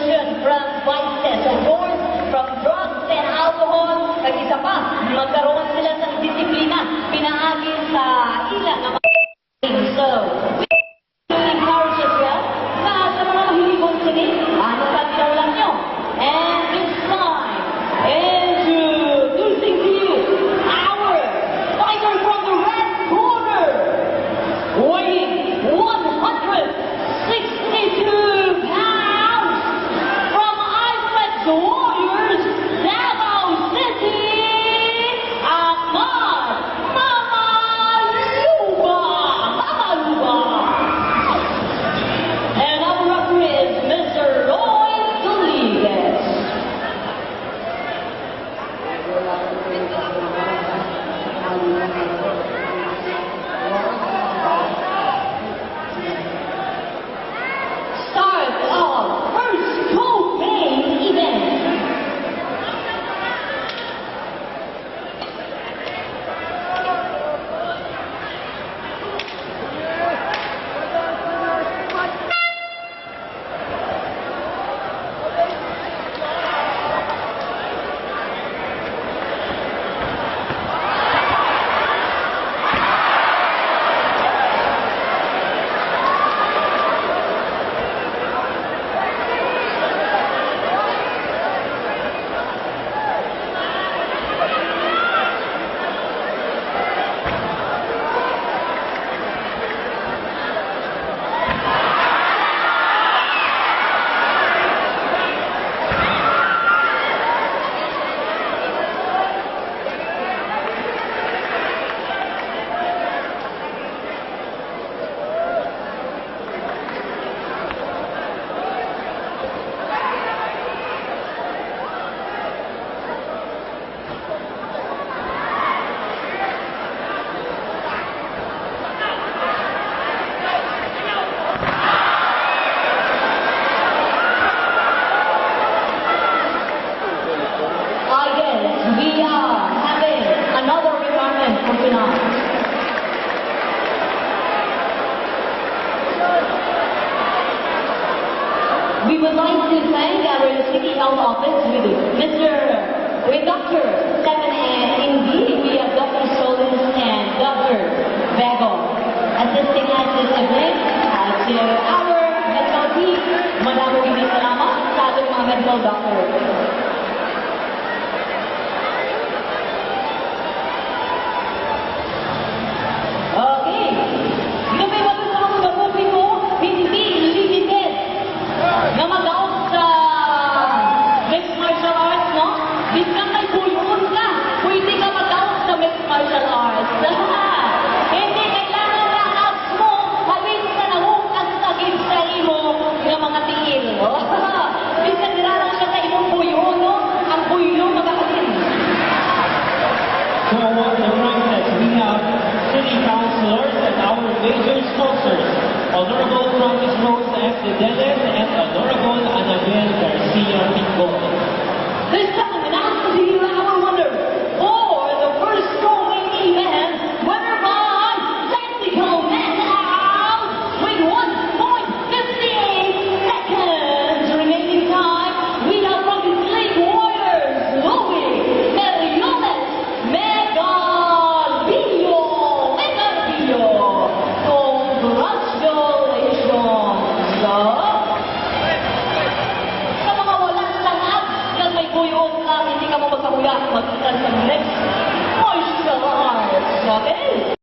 prohibition from vices, of course, from drugs and alcohol. At isa pa, magkaroon sila ng disiplina, pinaagi sa ilan na mga so, we encourage as well na sa mga mahilig mong sinig, ano pa tinawalan nyo? And it's time introducing to you our fighter from the red corner, weighing 162 pounds from Iflex Warriors, Davao City, Ahmad Mamaluba. And our referee is Mr. Roy Dominguez. Start of first co-main event. We are having another requirement for tonight. We would like to thank our City Health Office with Dr. Stephen Indeed. We have Dr. Solis and Dr. Bago assisting us this evening. To our medical team, madaming salamat sa ating mga medical doctor. Martial arts. Hindi kailangan na abs mo, halin sa nahukas sa sa imo ng mga tiil. Bisa nirarang siya sa imong buyo, no? Ang buyo magkakasin. So I want to remind that we have city councilors and our major sponsors, Honorable Francis Rose F. Dedeles and Honorable Annabelle Garcia.